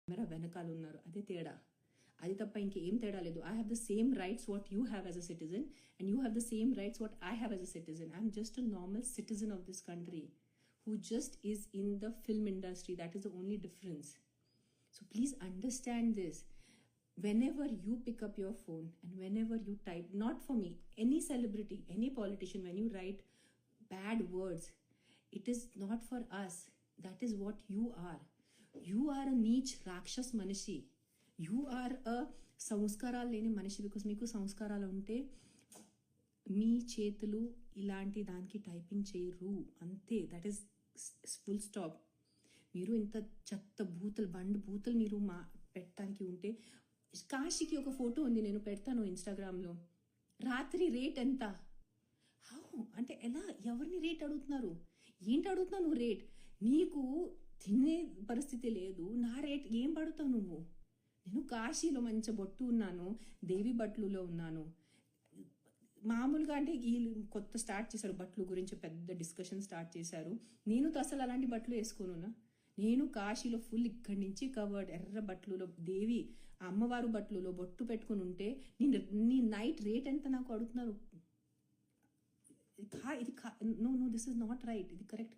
Camera వెనకాల ఉన్నారు, అదే తేడా. అది తప్ప ఇంకేం తేడా లేదు. I have the same rights what you have as a citizen and you have the same rights what I have as a citizen. I'm just a normal citizen of this country who just is in the film industry. That is the only difference. So please understand this. Whenever you pick up your phone and whenever you type, not for me, any celebrity, any politician, when you write bad words, it is not for us. That is what you are. You are a neech rakshas manishi. You are a సంస్కారాలు లేని మనిషి. Because మీకు సంస్కారాలు ఉంటే మీ చేతులు ఇలాంటి దానికి typing చేయరు, అంతే. That is full stop. మీరు ఇంత చెత్త బండ్ బూతులు మీరు పెట్టడానికి ఉంటే, కాశీకి ఒక ఫోటో ఉంది, నేను పెడతాను ఇన్స్టాగ్రామ్లో. రాత్రి రేట్ ఎంత? హౌ అంటే ఎలా? ఎవరిని రేట్ అడుగుతున్నారు? ఏంటి అడుగుతున్నావు నువ్వు రేట్? నీకు తినే పరిస్థితి లేదు, నా రేట్ ఏం పడుతావు నువ్వు? నేను కాశీలో మంచి బొట్టు ఉన్నాను, దేవి బట్లులో ఉన్నాను. మామూలుగా అంటే వీళ్ళు కొత్త స్టార్ట్ చేశారు బట్టలు గురించి, పెద్ద డిస్కషన్ స్టార్ట్ చేశారు. నేను అసలు అలాంటి బట్టలు వేసుకోనున్నా. నేను కాశీలో ఫుల్ ఇక్కడి నుంచి కవర్డ్ ఎర్ర బట్టలులో దేవి అమ్మవారు బట్టలులో బొట్టు పెట్టుకుని ఉంటే నీ నైట్ రేట్ ఎంత నాకు అడుగుతున్నారు? ఇది no this is not right. ఇది కరెక్ట్